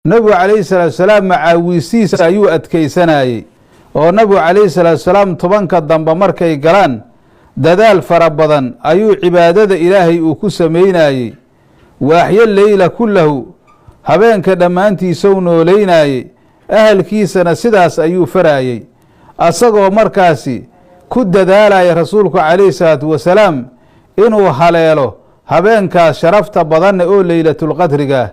nabigu calayhi salaatu wasalaam macaawiisiisa ayuu adkaysanayey oo nabigu calayhi salaatu wasalaam tobanka dambe markay galaan dadaal fara badan ayuu cibaadada ilaahay uu ku samaynayey waaxyo leyla kullahu habeenka dhammaantiisou nooleynayey ahalkiisana sidaas ayuu farayey asagoo markaasi ku dadaalaya rasuulku calayhi salaatu wasalaam inuu haleelo habeenkaas sharafta badanne oo leylatulqadriga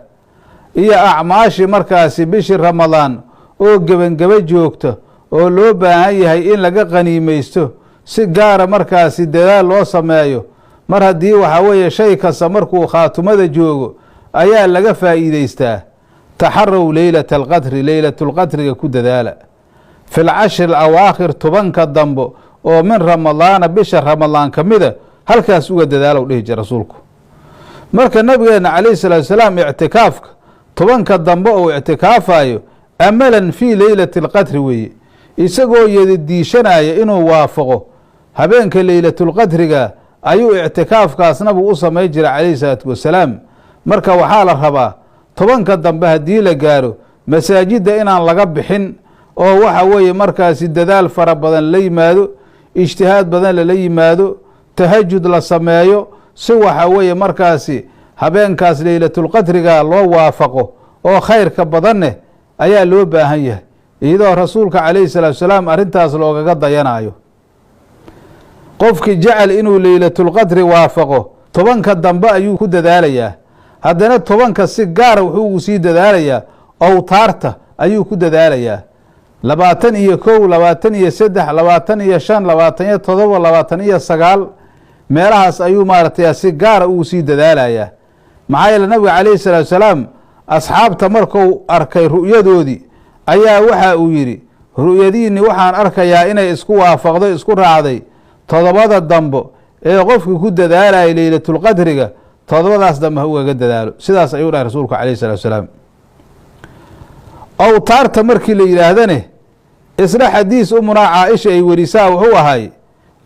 iyo acmaashii markaasi bishii ramadaan oo gebangeba joogta oo loo baahan yahay in laga qaniimaysto si gaara markaasi dadaal loo sameeyo mar haddii waxaa weeye shay kasta markuu khaatumada joogo ayaa laga faa'iidaystaa taxarow leylata alqadri leylatulqadriga ku dadaala fi lcashri alawaakhir tobanka dambo oo min ramadaana bisha ramadaan ka mida halkaas uga dadaalow dhihi jira rasuulku marka nabigeena calayhi salaatu wasalaam ictikaafka tobanka dambe ou ictikaafayo amalan fii leylati alqadri weeye isagoo yadidiishanaya inuu waafaqo habeenka leylatulqadriga ayuu ictikaafkaas nabigu u samay jira calayhi salaatu wasalaam marka waxaa la rabaa tobanka dambe haddii la gaaro masaajidda inaan laga bixin oo waxa weeye markaasi dadaal fara badan la yimaado ijtihaad badan lala yimaado tahajud la sameeyo si waxa weeye markaasi habeenkaas leylatulqadriga loo waafaqo oo khayrka badanne ayaa loo baahan yahay iyadoo rasuulka calayhi salaatu wasalaam arrintaas loogaga dayanayo qofkii jecel inuu leylatulqadri waafaqo tobanka dambe ayuu ku dadaalayaa haddana tobanka si gaara wuxuu ugu sii dadaalayaa awtaarta ayuu ku dadaalayaa 21 23 25 27 29 meelahaas ayuu maaragtay si gaara ugu sii dadaalayaa maxaa yeele nabiga calayhi salaatu wasalaam asxaabta marku arkay ru'yadoodii ayaa waxa uu yidhi ru'yadiinni waxaan arkayaa inay isku waafaqdo isku raacday todobada dambo ee qofkii ku dadaalayay leylatulqadriga todobadaas dambe ha ugaga dadaalo sidaas ayuu dhahay rasuulku calayhi salaatu wasalaam awtaarta markii la yidhaahdane isna xadiis umunaa caaisha ay werisaa wuxuu ahay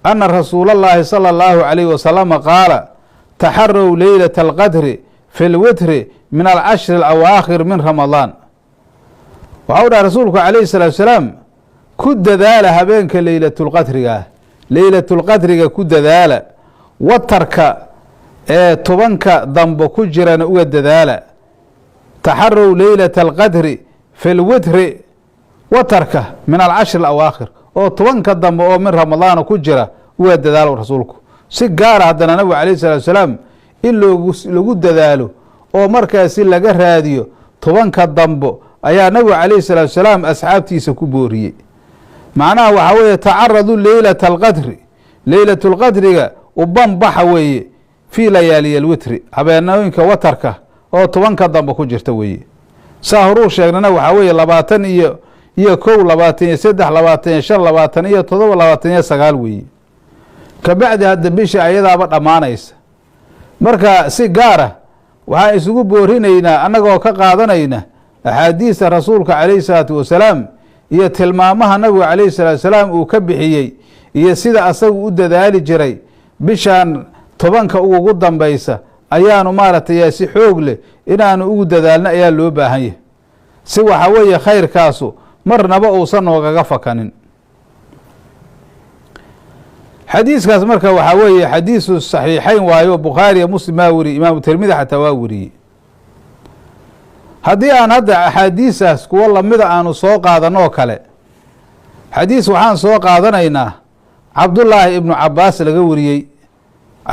ana rasuula اllaahi salى اllahu عalayhi wasalama qaala taxarow leylata alqadri fi lwitri min alcashri alawaakhir min ramadaan waxau dhahay rasuulku calayhi salaatu wasalaam ku dadaala habeenka leylatulqadriga leylatulqadriga ku dadaala watarka ee tobanka dambe ku jirana uga dadaala taxarow leylata alqadri fi lwitri watarka min alcashri alawaakhir oo tobanka dambe oo min ramadaana ku jira uga dadaalo rasuulku si gaara haddana nabigu calayhi salatu wasalaam in lagu dadaalo oo markaasi laga raadiyo tobanka dambo ayaa nabigu calayhi salaatu wasalaam asxaabtiisa ku booriyey macnaha waxaa weeye tacaradu leylata alqadri leylatulqadriga u banbaxa weeye fii layaaliya alwitri habeenooyinka watarka oo tobanka dambe ku jirta weeye saa horuu sheegnana waxaa weeye 21 23 25 27 29 weeye kabacdi hadda bisha ayadaaba dhammaanaysa marka si gaara waxaan isugu boorinaynaa annagoo ka qaadanayna axaadiista rasuulka calayhi salaatu wasalaam iyo tilmaamaha nabiga calayhi salaatu wasalaam uu ka bixiyey iyo sida asagu u dadaali jiray bishaan tobanka ugu dambaysa ayaanu maaragtay si xoog leh inaanu ugu dadaalno ayaa loo baahan yahay si waxa weeye khayrkaasu marnaba uusan noogaga fakanin xadiiskaas marka waxaa weeye xadiisu saxiixayn waayo bukhaariya muslim maa weriye imaamu tirmidi xataa waa weriyey haddii aan hadda axaadiisaas kuwo lamida aanu soo qaadanoo kale xadiis waxaan soo qaadanaynaa cabdullaahi ibnu cabaas laga wariyey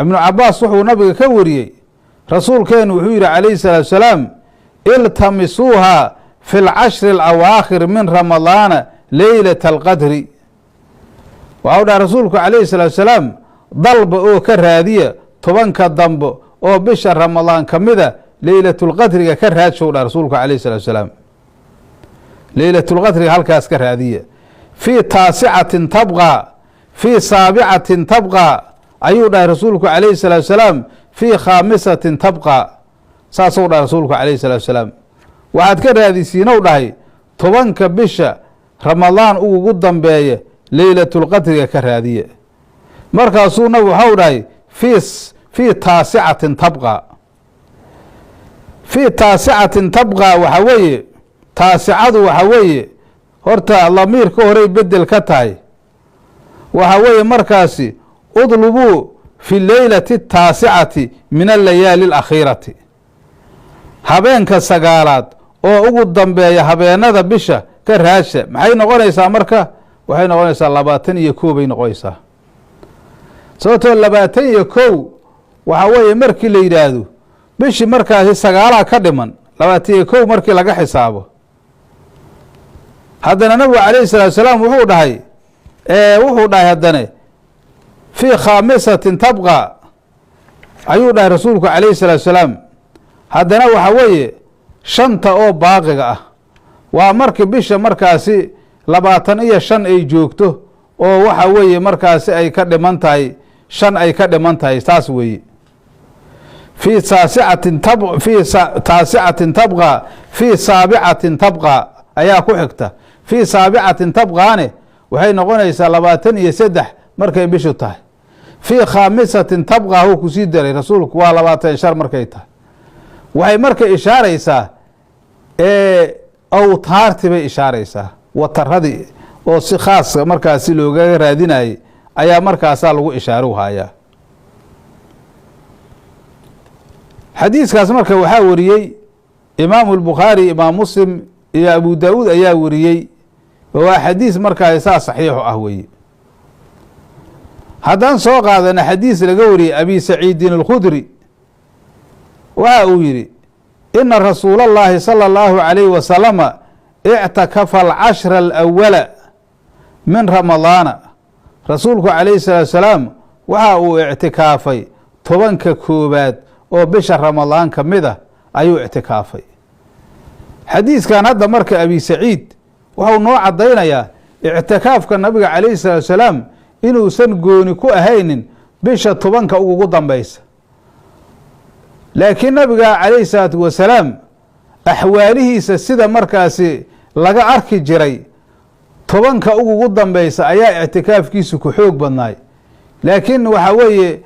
ibnu cabaas wuxuu nabiga ka wariyey rasuulkeenu wuxuu yihi calayhi salaatu wasalaam iltamisuuha fi lcashri alawaakhir min ramadaana leylata alqadri waxau dhaha rasuulku calayhi salaatu wasalaam dalba oo ka raadiya tobanka dambe oo bisha ramadaan ka mida leylatulqadriga ka raadshow dhaha rasuulku calayhi salaatu wasalaam leylatulqadriga halkaas ka raadiya fii taasicatin tabqa fii saabicatin tabqa ayuu dhahay rasuulku calayhi salaatu wasalaam fii khaamisatin tabqa saasuu dhahay rasuulku calayhi salaatu wasalaam waxaad ka raadisiinow dhahay tobanka bisha ramadaan ugu dambeeya leylatulqadriga ka raadiya markaasuu nabigu waxau dhahay fii taasicatin tabqa fii taasicatin tabqa waxaa weeye taasicadu waxa weeye horta lamiirka horey bedel ka tahay waxa weeye markaasi udlubuu fi leylati taasicati min allayaali alakhiirati habeenka sagaalaad oo ugu dambeeya habeenada bisha ka raasha maxay noqonaysaa marka waxay noqonaysaa 21 bay noqonaysaa sababtoo 21 waxa weeye markii la yiraahdo bishii markaasi sagaala ka dhiman 21 markii laga xisaabo haddana nabigu calayhi salaatu wasalaam wuxuu dhahay haddana fii khaamisatin tabqa ayuu dhahay rasuulku calayhi salaatu wasalaam haddana waxa weeye shanta oo baaqiga ah waa markii bisha markaasi 25 ay joogto oo waxa weeye markaasi ay ka dhiman tahay 5 ay ka dhiman tahay taas weeye في تاسعة تبقى في سابعة تبقى أيها كحكتة في سابعة تبقى waxay noqonaysaa 23 markay bishu tahay في خامسة تبقى هو kusii daray rasuulku waa 20 markay tahay waxay marka ishaaraysaa awtaarti bay ishaaraysaa wataradii oo si khaas markaasi looga raadinayay ayaa markaasaa lagu ishaaru hayaa xadiiskaas marka waxaa wariyey imaamu الbukhaari imaam muslim iyo abu daawuud ayaa wariyey waa xadiis markaa saa saxiixu ah weye haddaan soo qaadana xadiis laga wariyey abi saciidin اlkhudri waxa uu yidhi ina rasuula اllahi salى اllahu عalayhi wasalama اctakafa alcashra alأwala min ramadaana rasuulku calayhi salaatu salaam waxa uu ictikaafay 10 koobaad oo bisha ramadaan ka mid ah ayuu ictikaafay xadiiskan hadda marka abi saciid wuxuu noo cadaynayaa ictikaafka nabiga calayhi salaatu salaam inuusan gooni ku ahaynin bisha 10 ugu dambaysa laakiin nabiga calayhi salaatu wasalaam axwaalihiisa sida markaasi laga arki jiray 10 ugu dambaysa ayaa ictikaafkiisu ku xoog badnaay laakiin waxa weeye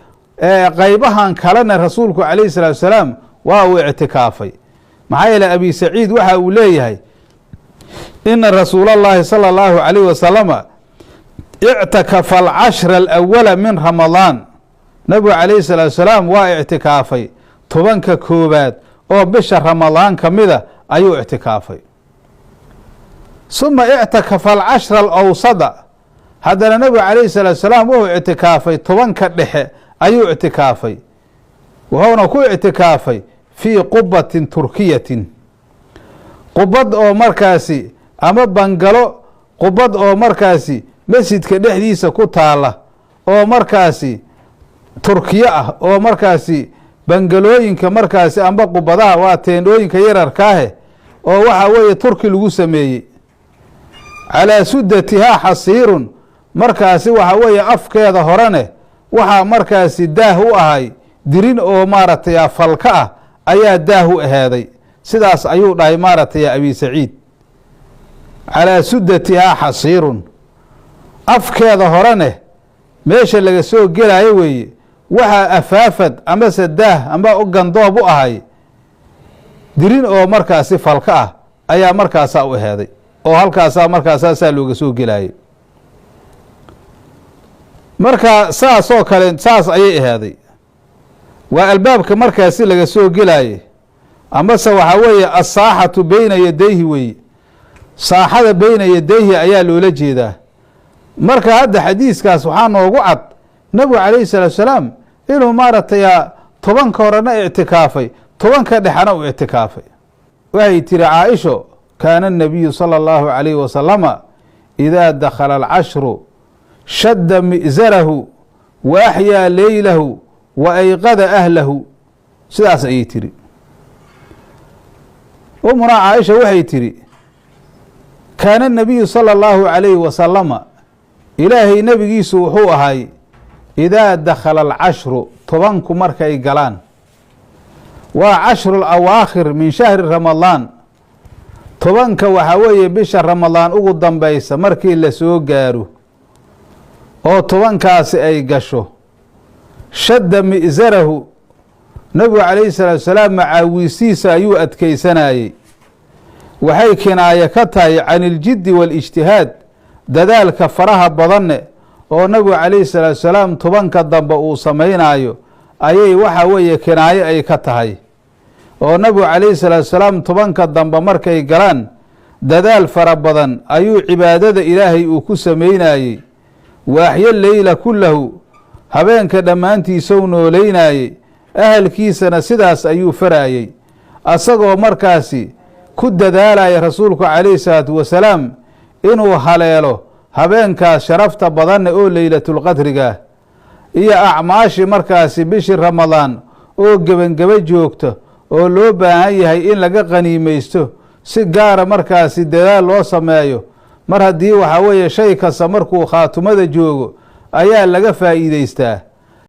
qaybahan kalena rasuulku calayhi salaatu wasalaam waa uu ictikaafay maxaa yeele abi saciid waxa uu leeyahay ina rasuula اllahi salى اllahu عalayh wasalama ictakafa alcashra alأwala min ramadaan nabigu calayhi salaatu wasalaam waa ictikaafay 10 koobaad oo bisha ramadaan ka mida ayuu ictikaafay suma ictakafa alcashra alawsada haddana nabigu calayhi salaatu wasalaam wuxuu ictikaafay 10 dhexe ayuu ictikaafay wuxuuna ku ictikaafay fii qubatin turkiyatin qubad oo markaasi ama bangalo qubad oo markaasi masjidka dhexdiisa ku taala oo markaasi turkiya ah oo markaasi bangalooyinka markaasi amba qubadaha waa teendhooyinka yararkaahe oo waxa weeye turki lagu sameeyey calaa sudatihaa xasiirun markaasi waxa weeye afkeeda horene waxaa markaasi daah u ahay dirin oo maaragtay falka ah ayaa daah u ahaaday sidaas ayuu dhahay maaragtay abi saciid calaa sudatihaa xasiirun afkeeda horene meesha laga soo gelaayo weeye waxaa afaafad amase daah ama gandoob u ahay dirin oo markaasi falka ah ayaa markaasaa u ahaaday oo halkaasaa markaasaasaa looga soo gelaayay marka saasoo kale saas ayay ahaaday waa albaabka markaasi laga soo gelaaye amase waxaa weeye asaaxatu beyna yadayhi weeye saaxada beyna yadayhi ayaa loola jeedaa marka hadda xadiiskaas waxaa noogu cad nabigu calayhi salaatu salaam inuu maaragtay 10 horena ictikaafay 10 dhexana u ictikaafay waxay tiri caaisho kaana الnabiyu salى اllahu عalayhi wasalama idaa dakhala alcashru shadda mi'zarahu wa axyaa leylahu wa ayqada ahlahu sidaas ayay tiri umunaa caaisha waxay tiri kaana الnabiyu salى اllahu عalayhi wasalama ilaahay nebigiisu wuxuu ahay idaa dakhala alcashru 10 markay galaan waa cashru alawaakhir min shahri ramadaan 10 waxaa weeye bisha ramadaan ugu dambaysa markii la soo gaaro oo 10kaasi ay gasho shadda mi'zarahu nabigu calayhi salaatu wasalaam macaawiisiisa ayuu adkaysanayey waxay kinaaye ka tahay can iljiddi waalijtihaad dadaalka faraha badanne oo nabigu calayhi salaatu wasalaam tobanka dambe uu samaynaayo ayay waxa weeye kinaaye ay ka tahay. oo nabigu calayhi salaatu wasalaam tobanka dambe markay galaan dadaal fara badan ayuu cibaadada ilaahay uu ku samaynayey. waaxyo leyla kullahu, habeenka dhammaantiisou nooleynayey, ahalkiisana sidaas ayuu faraayey, asagoo markaasi ku dadaalaya rasuulku calayhi salaatu wasalaam inuu haleelo habeenkaas sharafta badanne oo leylatulqadrigaah iyo acmaashii markaasi bishii ramadaan oo gebangeba joogta oo loo baahan yahay in laga qaniimaysto si gaara markaasi dadaal loo sameeyo. mar haddii waxaa weeye shay kasta markuu khaatumada joogo ayaa laga faa'iideystaa.